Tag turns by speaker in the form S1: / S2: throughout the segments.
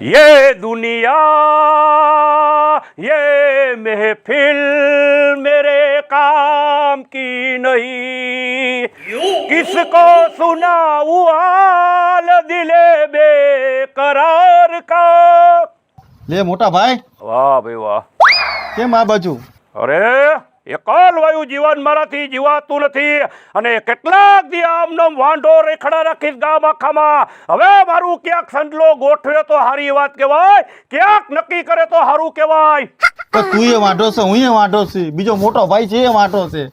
S1: ये दुनिया ये महफिल मेरे काम की नहीं, किसको सुनाऊं हाल दिले बेकरार का।
S2: લે મોટા ભાઈ,
S1: વાહ ભાઈ વાહ.
S2: કેમ આ બાજુ?
S1: અરે એકલવાયું જીવન મારાથી જીવાતું નથી અને કેટલાક દી આમનો વાંઢો રેખડા રાખીશ ગામ આખામાં. હવે મારું ક્યાંક સંડલો ગોઠવે તો સારી વાત કહેવાય, ક્યાંક નક્કી કરે તો સારું કહેવાય.
S2: તો તું એ વાંઢો છે, હું એ વાંઢો છે, બીજો મોટો ભાઈ છે એ વાંઢો છે.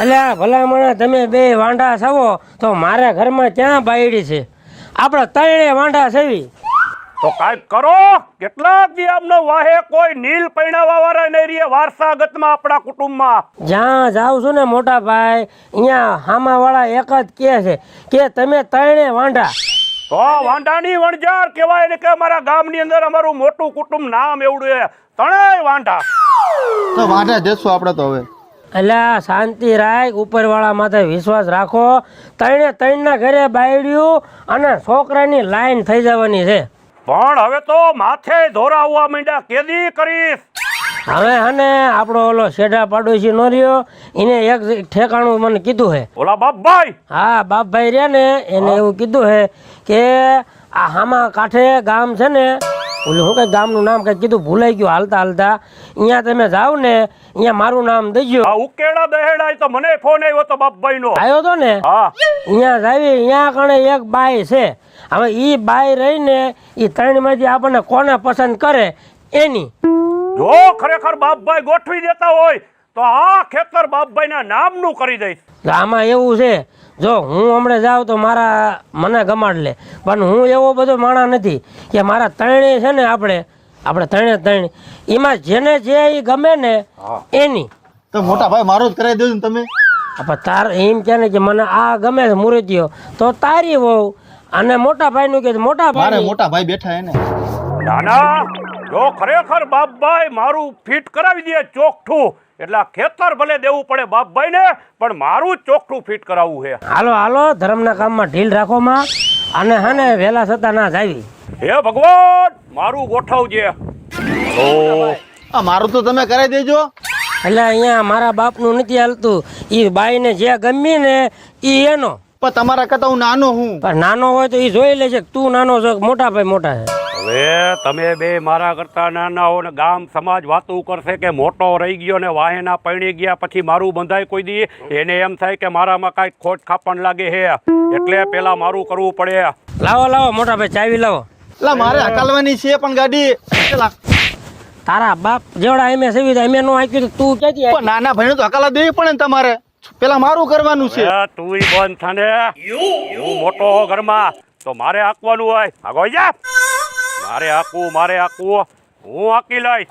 S3: અલ્યા ભલામણા તમે બે વાંઢા છો તો મારા ઘરમાં ક્યાં બાયડી છે? આપણે ત્રણે વાંઢા સેવી
S1: તો કાંઈક કરો. કેટલાક દી આમનો વાહે કોઈ નીલ પૈણાવા વાળા નહીં રહીએ વારસાગતમાં આપણા કુટુંબમાં.
S3: જ્યાં જાઉં છું ને મોટા ભાઈ, અહીંયા હામા વાળા એક જ કહે છે કે તમે ત્રણે વાંઢા.
S1: તો વાંઢાની વણજાર કહેવાય ને કે અમારા ગામની અંદર અમારું મોટું કુટુંબ નામ એવડું ત્રણેય વાંઢા.
S2: તો વાંઢા જશું આપણે તો હવે.
S3: અલ્યા શાંતિ રાખ, ઉપરવાળા માથે વિશ્વાસ રાખો. ત્રણના ઘરે બાયડ્યું અને છોકરાની લાઈન થઈ જવાની છે.
S1: પણ હવે તો માથે ધોરાવવા માંડ્યા, કેદી કરીશ.
S3: હવે હને આપણો ઓલો શેઢા પાડોશી નો રહ્યો, એને એક ઠેકાણું મને કીધું હે.
S1: ઓલા બાપભાઈ?
S3: હા બાપભાઈ રહ્યા ને, એને એવું કીધું હે કે આ હામા કાંઠે ગામ છે ને, ઓલું શું કઈ ગામનું નામ કઈ કીધું, ભૂલાઈ ગયું હાલતા હાલતા. અહીંયા તમે જાવ ને, અહીંયા મારું નામ દઈજો.
S1: ઉકેડા દહેડા તો મને ફોન આવ્યો તો બાપભાઈ નો
S3: આવ્યો તો ને. અહીંયા જાવી, અહીંયા કણે એક બાઈ છે. હવે ઈ બાઈ રહીને ઈ ત્રણમાંથી આપણને કોને પસંદ કરે એની.
S1: જો ખરેખર બાપભાઈ ગોઠવી દેતા હોય તો આ ખેતર બાપભાઈ ના નામનું કરી દઈશ.
S3: આમાં એવું છે, જો હું હમણાં જાઉં તો મને ગમાડ લે, પણ હું એવો બધો માણા નથી કે મારા ત્રણે છે ને, આપણે ત્રણે એમાં જેને જે ઈ ગમે ને એની.
S2: તો મોટા ભાઈ મારો જ કરાવી દેજો ને તમે.
S3: તાર એમ કે ને કે મને આ ગમે છે મૂર્તિઓ, તો તારી વહુ. અને મોટા ભાઈ નું કે મોટા ભાઈ,
S2: મોટા ભાઈ બેઠા હે ને.
S1: નાના જો ખરેખર બાપભાઈ મારું ફિટ કરાવી દે ચોખ્ઠું, એટલે ખેતર ભલે દેવું પડે બાપભાઈ ને, પણ મારું ચોખ્ઠું ફિટ કરાવવું છે.
S3: હાલો ધર્મના કામમાં ઢીલ રાખો માં, અને હને વેલા છતાં ના જાવી.
S1: હે ભગવાન મારું ગોઠવજે.
S2: મારું તો તમે કરાવી દેજો.
S3: એટલે અહીંયા મારા બાપનું નથી હાલતું, ઈ બાઈને જે ગમી ને ઈ એનો.
S2: પણ તમારા કરતા હું નાનો હું.
S3: પણ નાનો હોય તો ઈ જોઈ લેશે કે તું નાનો છો, મોટા ભાઈ મોટા છે.
S1: હવે તમે બે મારા કરતા નાના હો ને ગામ સમાજ વાતું કરશે કે મોટો રહી ગયો ને વાહેના પૈણી ગયા પછી મારું બંધાય કોઈ દી, એને એમ થાય કે મારામાં કાંઈક ખોટ ખાપણ લાગે છે, એટલે પેલા મારું કરવું પડે.
S3: લાવો મોટા ભાઈ ચાવી લાવો.
S2: એટલે મારે હકાલવાની છે પણ ગાડી.
S3: તારા બાપ જેવડા એમે સેવી એમે નો આક્યું તું ક્યાંથી?
S2: નાના ભાઈ તો હકાલા દેવી પડે ને તમારે, પેલા મારું કરવાનું છે.
S1: તું બંધ થાને, હું મોટો હો ઘરમાં તો મારે હાંકવાનું હોય. આગો જા, મારે હાંકવું, હું હાંકી લઈશ.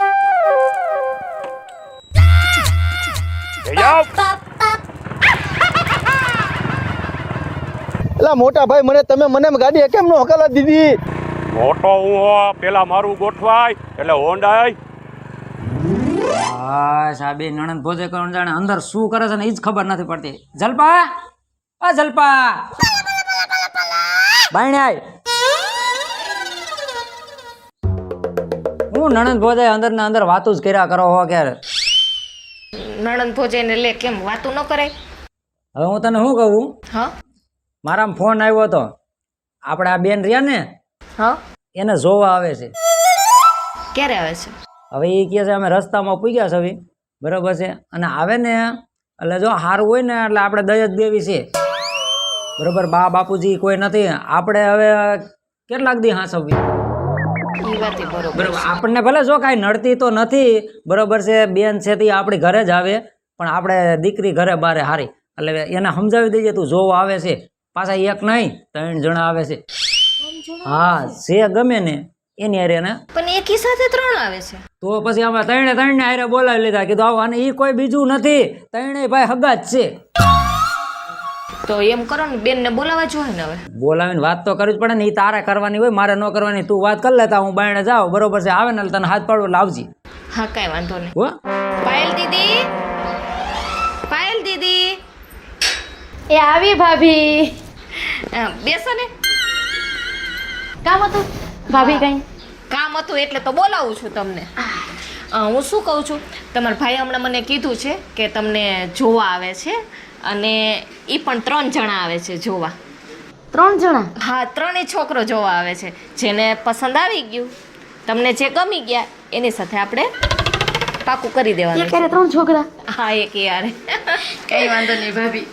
S2: એટલે મોટા ભાઈ મને ગાડી કેમ નો હકાલા દીધી?
S1: મોટો હું હો, પેલા મારું ગોઠવાય એટલે હોંડાય.
S4: સાબી નણંદ ભોજે કોણ જાણે અંદર શું કરે છે ને એ જ ખબર નથી પડતી. જલપા બાયણાય, હું નણંદ ભોજે અંદર ને અંદર વાતું જ કર્યા કરો હો ક્યારે.
S5: નણંદ ભોજે ને લે કેમ વાતું ન કરાય?
S4: હવે હું તને શું કહું,
S5: હા
S4: મારામાં ફોન આવ્યો હતો, આપણે આ બેન રહ્યા ને
S5: હા
S4: એને જોવા આવે છે.
S5: ક્યારે આવે છે?
S4: હવે એ કહે છે અમે રસ્તામાં પૂગ્યા છે હવે, બરોબર છે, અને આવે ને એટલે જો સારું હોય ને એટલે આપણે દય જ દેવી છે, બરોબર. બા બાપુજી કોઈ નથી, આપણે હવે કેટલાક દી હાંસવી, બરોબર. આપણને ભલે જો કાંઈ નડતી તો નથી, બરોબર છે, બેન છે તે આપણી ઘરે જ આવે, પણ આપણે દીકરી ઘરે બારે હારી, એટલે એને સમજાવી દઈએ તું જોવા આવે છે, પાછા એક નહીં 3 જણા આવે છે. હા જે ગમે ને એની હારે ને.
S5: પણ એકી સાથે 3 આવે છે
S4: તો પછી અમે 3 ને હારે બોલાવી લીધા, કીધું આવો, અને એ કોઈ બીજું નથી, 3 ભાઈ હગા જ છે.
S5: તો એમ કરો ને બેન ને બોલાવા જોઈએ ને. હવે
S4: બોલાવીને વાત તો કરવી જ પડે ને, એ તારે કરવાની હોય મારે ન કરવાની. તું વાત કરી લેતા, હું બાયણે જાઉં, બરોબર છે, આવે ને તને હાથ પાડવું લાવજી.
S5: હા કઈ વાંધો નહીં.
S4: હો
S5: પાયલ દીદી
S6: એ આવી ભાભી.
S5: બેસો ને.
S6: કામ હતું ભાભી? કઈ
S5: કામ હતું એટલે તો બોલાવું છું તમને. હું શું કહું છું, તમારા ભાઈ હમણાં મને કીધું છે કે તમને જોવા આવે છે, અને એ પણ 3 જણા આવે છે જોવા.
S6: 3 જણા?
S5: હા, 3 છોકરો જોવા આવે છે. જેને પસંદ આવી ગયું, તમને જે ગમી ગયા એની સાથે આપણે પાકું કરી દેવાનું.
S6: એક હારે 3 છોકરા?
S5: હા, એક યાર. કઈ વાંધો નહીં ભાભી.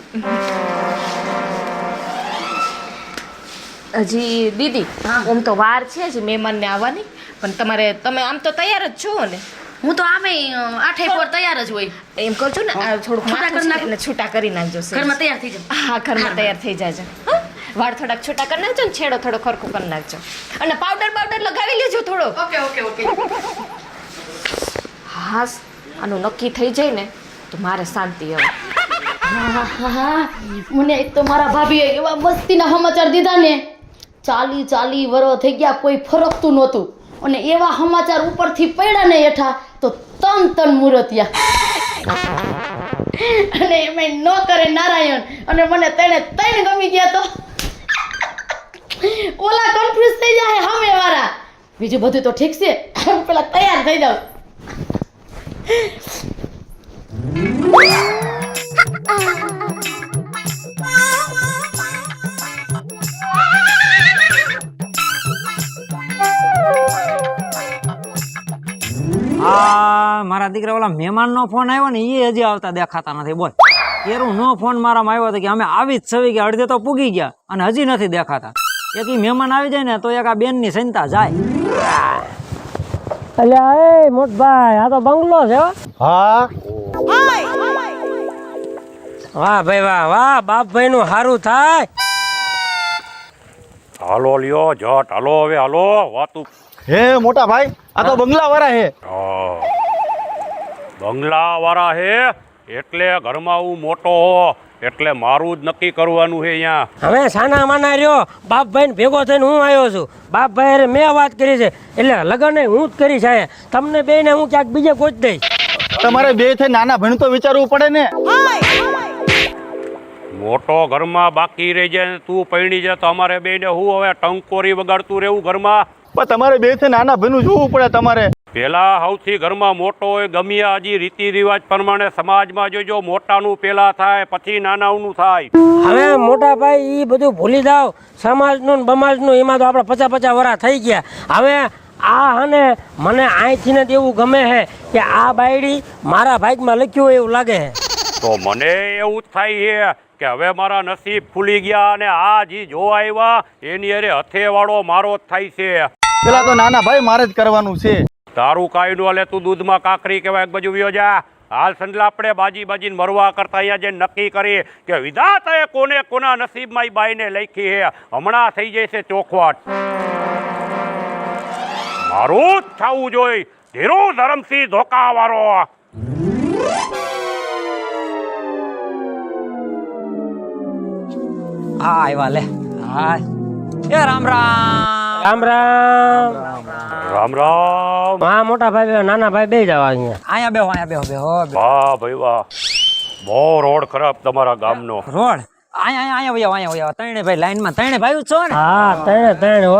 S5: હજી દીદી, આમ તો વાર છે જ મહેમાનને આવવાની, પણ તમે આમ તો તૈયાર જ છો ને?
S6: હું તો આમે 8 પોર તૈયાર જ હોય.
S5: એમ કરજો ને, આ થોડુંક માથું છે એટલે છૂટા કરી નાખજો.
S6: ઘરમાં તૈયાર થઈ જાવ.
S5: હા, ઘરમાં તૈયાર થઈ જાજો. હા, વાળ થોડાક છૂટા કરી નાખજો ને છેડો થોડો ખરખું કરી નાખજો, અને પાવડર લગાવી લેજો થોડો.
S6: ઓકે.
S5: હા, આનું નક્કી થઈ જાય ને તો મારે શાંતિ હવે.
S6: હા, મને એક તો મારા ભાભીએ એવા મસ્તીના સમાચાર દીધા ને, 40 વર્ષ થઈ ગયા, કોઈ ફરકતું નહોતું, અને એવા સમાચાર ઉપરથી પડ્યા ને હેઠા તો તન મુરતિયા, અને એમાં ન કરે નારાયણ, અને મને 3 ગમી ગયા. તો ઓલા કન્ફ્યુઝ થઈ જાય સામે વાળા. બીજું બધું તો ઠીક છે, પેલા તૈયાર થઈ જાવ.
S4: મારા દીકરા ઓલા મહેમાનનો ફોન આવ્યો ને એ હજી આવતા દેખાતા નથી. બોલ, કેરું નો ફોન મારામાં આવ્યો હતો કે અમે આવી જ સવી ગયા, અડધે તો પૂગી ગયા અને હજી નથી દેખાતા. એક મહેમાન આવી જાય ને તો એક આ બેનની ચિંતા જાય.
S3: અલ્યા એ મોટભાઈ, આ તો બંગલો છે હો.
S2: હા
S3: વાહ ભાઈ વાહ, વાહ બાપભાઈ નું સારું થાય.
S1: હાલો લ્યો જટ, હાલો હવે હાલો વાતું.
S2: હે મોટા ભાઈ, આ તો બંગલા વાળા હે.
S1: બંગલા વાળા હે એટલે ઘરમાં હું મોટો હો એટલે મારું જ નક્કી કરવાનું છે અહીંયા.
S3: હવે સાના માના રહ્યો, બાપભાઈ ભેગો થઈને હું આવ્યો છું. બાપભાઈ મેં વાત કરી છે એટલે લગન હું જ કરીશ. તમને બે ને હું ક્યાંક બીજે ગોત દઈશ.
S2: તમારે બે થઈ નાના ભાઈ તો વિચારવું પડે ને.
S1: મોટો ઘરમાં બાકી રહી જાય ને તું પૈણી જાય તો અમારે બેને હું હવે ટંકોરી વગાડતું રહેવું ઘરમાં?
S2: પણ તમારે બે થઈ નાના ભાઈ નું જોવું પડે. તમારે
S1: પેલા સૌથી ઘરમાં મોટો હોય, ગમ્યા હજી રીતિ રિવાજ પ્રમાણે સમાજમાં જોજો, મોટાનું પેલા થાય પછી નાનાનું થાય.
S3: હવે મોટા ભાઈ એ બધું ભૂલી જાવ. સમાજનું ને બમાજનું એમાં તો આપણે 50 વર્ષ થઈ ગયા. હવે આ અને મને અહીંથી ને એવું ગમે છે કે આ બાયડી મારા ભાગમાં લખ્યું હોય એવું લાગે છે.
S1: તો મને એવું જ થાય છે કે હવે મારા નસીબ ખુલી ગયા અને આ જી જોવા આવ્યા એની અરે હથેવાળો મારો જ થાય છે.
S2: પેલા તો નાના ભાઈ મારે જ કરવાનું છે.
S1: તારું કાંઈ નો હાલે, તું દૂધમાં કાકરી કહેવાય એક બાજુ વ્યો જા. હાલ સંડલા આપણે બાજીને મરવા કરતા અહીંયા જે નક્કી કરી કે વિધાતાએ કોને કોના નસીબમાં ઈ બાઈને લખી છે, હમણાં થઈ જશે ચોખવાટ. મારું જ થવું જોઈએ, ધીરુ ધરમસિંહ ધોકાવાળો.
S4: હા આવ્યા લે. હા એ રામ રામ.
S3: રામ રામ.
S1: રામ રામ.
S3: હા મોટા ભાઈ નાના ભાઈ બે જવા અહીંયા.
S4: અહીંયા બેહો.
S1: વાહ ભાઈ વાહ, બહુ રોડ ખરાબ તમારા ગામનો.
S4: રોડ અહીંયા વયા. ત્રણે ભાઈ લાઈનમાં, ત્રણે ભાઈ છો ને?
S3: હા ત્રણ હો.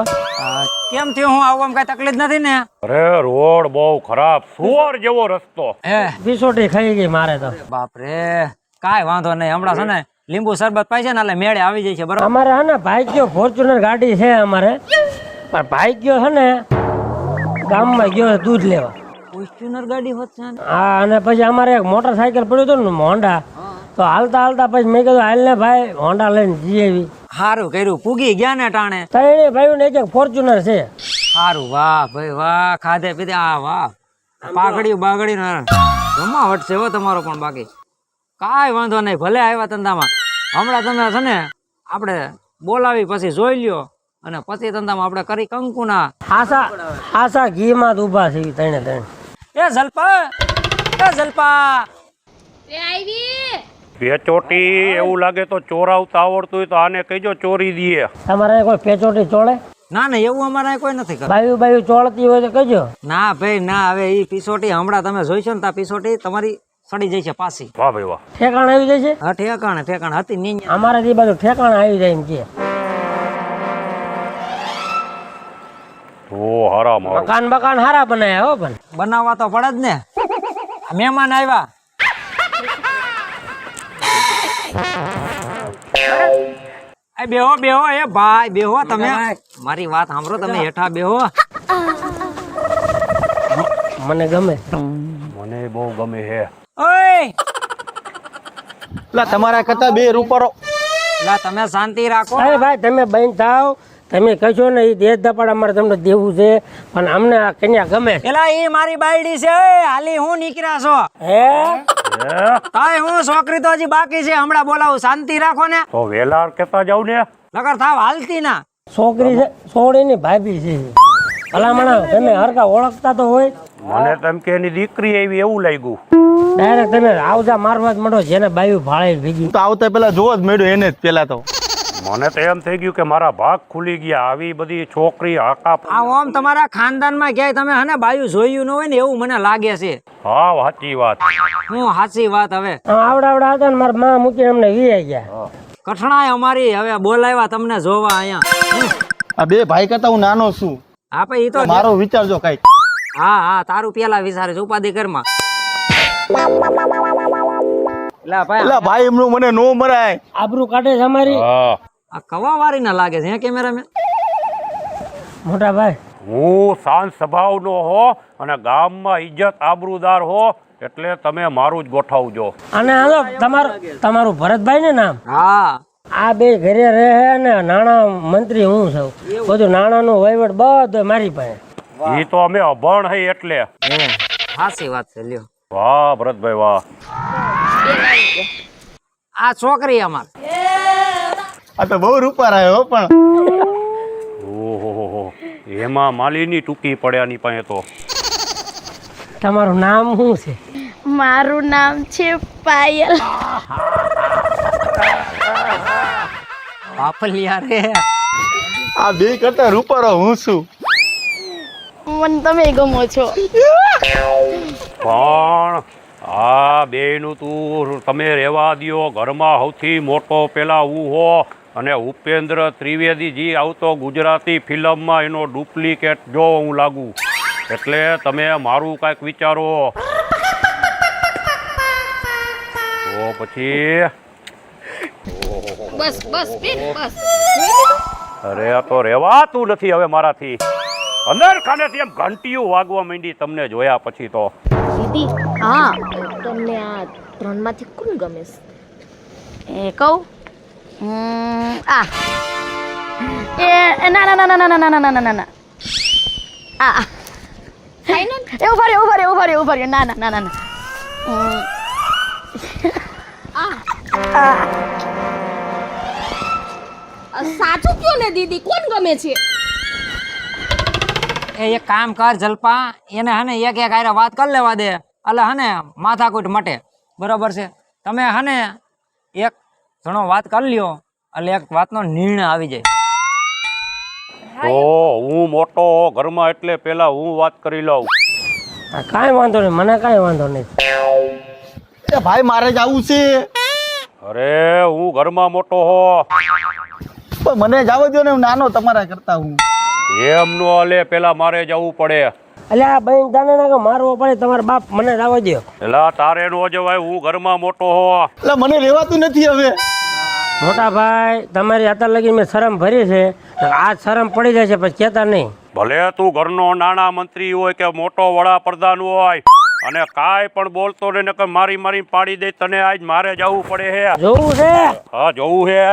S4: કેમ થયું? હું આવું કઈ તકલીફ નથી ને?
S1: અરે રોડ બહુ ખરાબ, સુવર જેવો રસ્તો.
S3: પીસોટી ખાઈ ગઈ મારે તો.
S4: બાપરે, કાંઈ વાંધો નહીં. હમણાં છે ને લીંબુ શરબત પાય છે ને એટલે મેળે આવી જાય છે. બરોબર.
S3: અમારે હે ને ભાગ્યો ફોર્ચ્યુનર ગાડી છે અમારે, પણ ભાગ્યો છે ને ગામમાં ગયો દૂધ લેવા.
S4: ફોર્ચ્યુનર ગાડી હોત છે ને?
S3: હા, અને પછી અમારે એક મોટરસાયકલ પડ્યું હતું ને હોન્ડા, તો હાલતા પછી મેં કીધું હાલ ને ભાઈ હોન્ડા લઈને જઈએ.
S4: સારું કર્યું, પૂગી ગયા ને ટાણે.
S3: ત્રણે ભાઈઓ ને એક ફોર્ચ્યુનર છે.
S4: સારું, વાહ ભાઈ વાહ. ખાધે પીધે આ વાહ, પાઘડી બાગડી જમાવટ છે હો તમારો. પણ બાકી કાંઈ વાંધો નહીં, ભલે આવ્યા ધંધામાં. હમણાં તમે છે ને આપણે બોલાવી પછી જોઈ લ્યો અને પછી ધંધામાં આપણે કરી કંકુના
S3: આશા ઘીમાં જ ઊભા છે ત્રણે.
S4: એ જલપા
S1: પેચોટી એવું લાગે તો ચોરાવતા આવડતું હોય તો આને કહીજો ચોરી દઈએ.
S3: તમારે કોઈ પેચોટી ચોળે?
S4: ના એવું અમારે કોઈ નથી કરતું.
S3: બાયું ચોળતી હોય તો કહેજો.
S4: ના ભાઈ ના, હવે એ પીસોટી હમણાં તમે જોઈશો ને તા પીસોટી તમારી સડી જાય છે પાછી.
S1: વાહ ભાઈ વાહ.
S3: ઠેકાણ આવી જાય છે?
S4: હા, ઠેકાણ હતી નહીં.
S3: અમારે એ બાજુ ઠેકાણ આવી જાય એમ કે.
S1: તો હારા મારું.
S3: મકાન બકાન હારા બનાયા હો પણ
S4: બનાવવા તો પડે જ ને. મહેમાન આવ્યા. એ બેહો બેહો એ ભાઈ બેહો તમે. મારી વાત સાંભળો તમે હેઠા બેહો.
S3: મને ગમે.
S1: મને બહુ ગમે હે.
S4: ઓય
S2: લા તમારા કરતા બે રૂપારો
S4: લા તમે શાંતિ રાખો.
S3: અરે ભાઈ તમે બેન થાવ, તમે કહેશો ને એ દેશ દપાડ અમારે તમને દેવું છે, પણ અમને આ કન્યા ગમે છે.
S4: એલા એ મારી બાયડી છે. ઓય હાલી હું નીકળ્યા છો
S3: હે
S4: તાય હું છોકરી તો હજી બાકી છે. હમણાં બોલાવું. શાંતિ રાખો ને.
S1: તો વેલા કેતા જાવ ને.
S4: નકર થાવ હાલતી ના.
S3: છોકરી છે, છોડીની ભાભી છે. ભલામણા તમે હરકા ઓળખતા તો હોય.
S1: મને તેમ કે એની દીકરી આવી એવું લાગ્યું.
S3: ડાયરેક્ટ તમે આવજા મારવા જ માંડો, જેને બાયું ભાળે ભેગી.
S2: તો આવતા પેલા જોવો જ મેળ્યો એને જ પેલા તો.
S1: મને તો એમ થઈ ગયું કે મારા ભાગ ખુલી ગયા. આવી બધી છોકરી હાકા.
S4: આ ઓમ તમારા ખાનદાનમાં ક્યાંય તમે હને બાયું જોયું ન હોય ને એવું મને લાગે છે.
S1: હા સાચી વાત.
S4: હું સાચી વાત. હવે
S3: આવડા હતા ને મારા માં મૂકીને અમને વી ગયા.
S4: કઠણાય અમારી હવે બોલાવ્યા તમને જોવા અહીંયા.
S2: આ બે ભાઈ કરતા હું નાનો છું.
S4: હા પણ ઈ તો
S2: મારો વિચારજો કઈક.
S4: હા હા તારું પેલા વિચારે છે ઉપાધિ ઘરમાં. લા ભાઈ
S2: એલા ભાઈ એમનું મને નો મરાય.
S3: આબરૂ કાઢે છે અમારી.
S1: હા
S4: આ કવા વારી ના લાગે છે હે કેમેરામેન.
S3: મોટા ભાઈ
S1: હું શાંત સ્વભાવનો હો અને ગામમાં ઇજ્જત આબરૂદાર હો, એટલે તમે મારું જ ગોઠવજો.
S3: અને હાલો તમારું ભરતભાઈ ને નામ.
S4: હા
S3: આ બે ઘરે રહે ને નાણા મંત્રી હું છું. બધું નાણાંનું વહીવટ બધું મારી પાસે.
S1: ઈ તો અમે અભણ હઈ એટલે.
S4: સાચી વાત છે. લ્યો
S1: વાહ ભરતભાઈ વાહ.
S4: આ છોકરી અમાર.
S2: આ તો બહુ રૂપાર આવ્યો પણ.
S1: ઓહો એમાં માલીની ટૂંકી પડ્યાની પાસે તો.
S3: તમારું નામ શું છે?
S6: મારું નામ છે પાયલ.
S4: બાપલિયા રે.
S2: આ બે કરતા રૂપારો હું છું.
S6: મને તમે ગમો છો.
S1: પણ આ બેયનું તમે રહેવા દ્યો. ઘરમાં સૌથી મોટો પેલા હું હો, અને ઉપેન્દ્ર ત્રિવેદીજી આવતો ગુજરાતી ફિલ્મમાં એનો ડુપ્લિકેટ જો હું લાગુ. એટલે તમે મારું કાંઈક વિચારો. તો પછી
S5: બસ બસ બેન બસ.
S1: અરે આ તો રહેવાતું નથી હવે મારાથી. અંદર ખાનેથી એમ ઘંટીયું વાગવા માંડી તમને જોયા પછી તો.
S5: દીદી હા તમને આ ત્રણમાંથી કોણ ગમે છે?
S6: એ કહું આ એ ના ના ના ના ના ના ના ના ના આ
S5: ફાઈનલ.
S6: એવું ભર્યો ના ના ના ના ના
S5: સાચું કયો ને દીદી, કોણ ગમે છે?
S4: એ એક કામ કર જલપા, એને હને એક એક આયરા વાત કરી લેવા દે. એટલે હને માથાકૂટ મટે. બરોબર છે. તમે હને એક જણો વાત કરી લ્યો એટલે એક વાતનો નિર્ણય આવી જાય.
S1: તો હું મોટો ઘરમાં એટલે પેલા હું વાત કરી લઉં.
S3: કાંઈ વાંધો નહીં, મને કાંઈ વાંધો નહીં.
S2: એ ભાઈ મારે જ આવું છે.
S1: અરે હું ઘરમાં મોટો હો.
S2: પણ મને જાવ દો ને, હું નાનો તમારા કરતા હું.
S1: એમ નો હાલે, પેલા મારે જવું પડે.
S3: એટલે આ બહેન જાણે ને કે મારવો પડે, તમારા બાપ મને લાવવા દો.
S1: એલા તારે નો જવાય, હું ઘરમાં મોટો હો.
S2: એટલે મને રહેવાતું નથી હવે.
S3: મોટા ભાઈ તમારી અત્યાર લગી મેં શરમ ભરી છે, આ શરમ પડી જાય છે પછી કહેતા નહીં.
S1: ભલે તું ઘરનો નાણા મંત્રી હોય કે મોટો વડાપ્રધાન હોય, અને કાંઈ પણ બોલતો ને નકર મારી પાડી દે તને. આજ મારે જવું પડે હે.
S3: જોવું છે
S1: હા જોવું હે.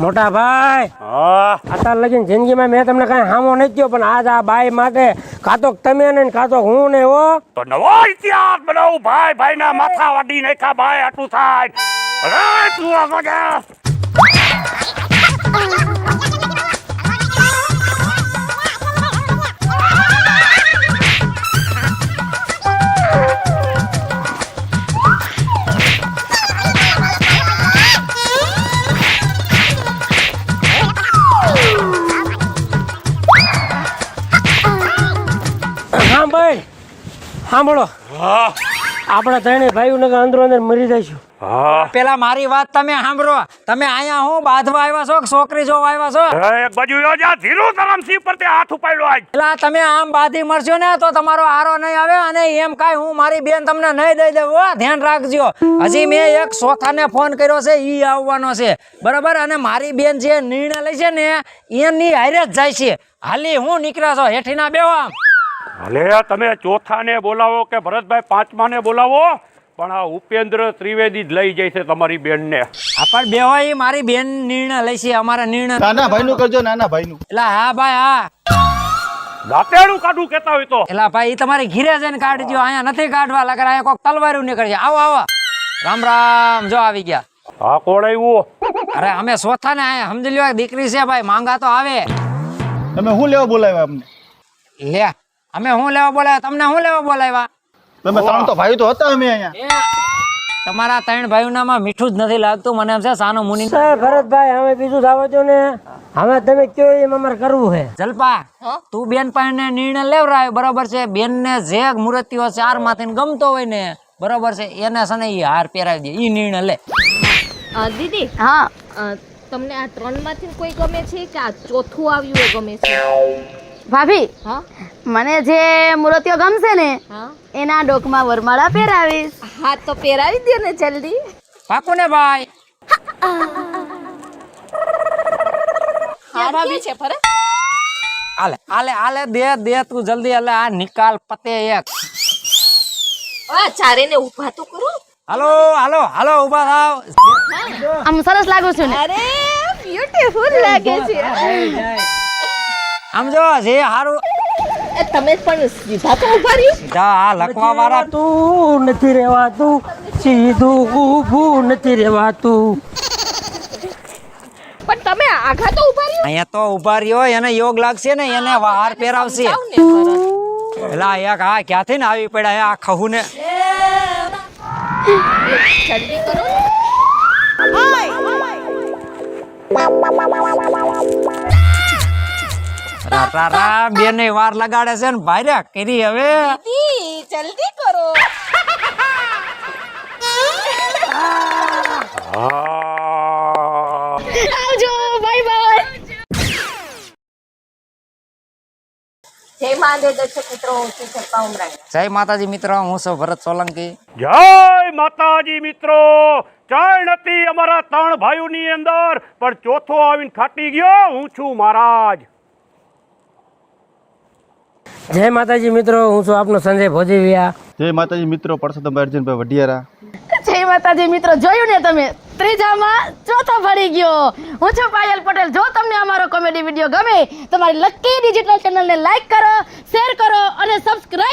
S3: મોટા ભાઈ,
S1: હા
S3: અત્યાર લગીને જિંદગીમાં મેં તમને કાંઈ હામો નથી થયો, પણ આજ આ બાઈ માટે કાં તો તમે ને કાં તો હું ને હો.
S1: તો નવો ઇતિહાસ બનાવું. ભાઈ ના માથા વાડી નાખ્યા. ભાઈ આટલું થાય. અરે તું આ મજા.
S3: હા ભાઈ સાંભળો,
S1: હા
S3: આપણા ત્રણેય ભાઈઓ નગર અંદરો અંદર મરી જઈશું.
S1: હા
S4: પેલા મારી વાત તમે સાંભળો. તમે અહીંયા હું બાંધવા આવ્યા છો કે છોકરી જોવા આવ્યા છો?
S1: એક બાજુ યોજા ધીરું ધરમસિંહ પર તે હાથ ઉપાડ્યો આજ.
S4: પેલા તમે આમ બાંધી મરશો ને તો તમારો આરો નહીં આવે, અને એમ કાંઈ હું મારી બેન તમને નહીં દઈ દઉં હો, ધ્યાન રાખજો. હજી મેં એક સોખાને ફોન કર્યો છે, ઈ આવવાનો છે બરાબર. અને મારી બેન જે નિર્ણય લે છે ને એની હારે જ જાય છે. હાલી હું નીકળ્યા છો હેઠી ના બેહો આમ.
S1: ભલે તમે ચોથાને બોલાવો કે ભરતભાઈ પાંચમાને બોલાવો, પણ આ ઉપેન્દ્ર ત્રિવેદી જ લઈ જાય છે તમારી બેનને.
S4: પણ બેહો, ઈ મારી બેન નિર્ણય લે છે, અમારા નિર્ણય.
S2: નાના ભાઈનું કરજો, નાના ભાઈનું.
S4: એટલે હા ભાઈ હા,
S1: દાંતેડું કાઢું કેતા હોય તો.
S4: એટલે ભાઈ ઈ તમારી ઘીરે જઈને કાઢજો, અહીંયા નથી કાઢવા લાગે. અહીંયા કોક તલવારું નીકળશે. આવો આવો, રામ રામ. જો આવી ગયા.
S1: હા કોણ આવ્યું?
S4: અરે અમે સોથા ને આયા, સમજી લ્યો દીકરી છે ભાઈ, માંગા તો આવે.
S2: તમે શું લેવા બોલાવ્યા અમને?
S4: લે અમે હું લેવા બોલાવ્યા? તમને હું લેવા બોલાવ્યા?
S2: તમે ત્રણ તો ભાઈ તો હતા અમે અહીંયા.
S4: તમારા ત્રણ ભાઈઓનામાં મીઠું જ નથી લાગતું, મને એમ છે સાનો મુનિ.
S3: સાહેબ ભરતભાઈ હવે બીજું થવા દો ને, હવે તમે કયો એમ અમારે કરવું છે.
S4: જલપા તું બેન પાસે નિર્ણય લેવરાય બરોબર છે. બેન ને જે મૂર્તિઓ ચાર માંથી ગમતો હોય ને બરોબર છે એને છે ને ઈ હાર પહેરાવી દે, ઈ નિર્ણય લે.
S5: દીદી
S6: હા
S5: તમને આ 3 માંથી કોઈ ગમે છે કે આ ચોથું આવ્યું એ ગમે છે?
S6: ભાભી,
S5: હા
S6: મને જે મૂર્તિઓ ગમશે ને
S5: હા
S6: એના ડોકમાં વરમાળા પહેરાવીશ.
S5: હા તો પહેરાવી દે ને જલ્દી.
S4: પાકું ને ભાઈ?
S5: હા ભાભી છે ફરક.
S4: આલે આલે આલે દે દે તું જલ્દી. આલે આ નિકાલ પતે એક.
S5: ચારે ને ઊભા તો કરો.
S4: હાલો હાલો હાલો ઉભા થાવ.
S6: આમ સરસ લાગુ છું ને?
S5: અરે બ્યુટીફુલ લાગે છે.
S4: આમ જો જે હારું
S5: તમે પણ સીધા તો ઊભા રહ્યો.
S4: જા આ લખવા વાળા
S3: તું નથી રહેવાતું, સીધું ઊભું નથી રહેવાતું.
S5: પણ તમે આઘા તો ઊભા રહ્યો.
S4: અહીંયા તો ઉભા રહ્યો, એને યોગ લાગશે ને એને હાર પહેરાવશે.
S5: જાવ ને ફરક.
S4: પેલા એક હા ક્યાંથી ને આવી પડ્યા આ ખહુ ને.
S5: જલ્દી કરો ને.
S4: રા બેને વાર લગાડે છે ને ભાઈ કરી હવે.
S5: દીદી જલ્દી કરો.
S1: હા
S6: આવજો, બાય બાય.
S5: જય મહાદેવ દર્શક મિત્રો, હું છું જલપા ઉમરાણી.
S4: જય માતાજી મિત્રો, હું છું ભરત સોલંકી.
S1: જય માતાજી મિત્રો. ચણ હતી અમારા 3 ભાઈઓની અંદર, પણ ચોથો આવીને ખાટી ગયો. હું છું મહારાજ.
S3: જય માતાજી મિત્રો, હું છું આપનો સંજય ભોજીવિયા.
S2: જય માતાજી મિત્રો, પરસોત્તમ અર્જુનભાઈ વઢિયારા.
S6: જય માતાજી મિત્રો, જોયું ને તમે, ત્રીજામાં ચોથો ભરી ગયો. હું છું પાયલ પટેલ. જો તમને અમારો કોમેડી વિડીયો ગમે તો મારી લકી ડિજિટલ ચેનલને લાઈક કરો, શેર કરો અને સબસ્ક્રાઇબ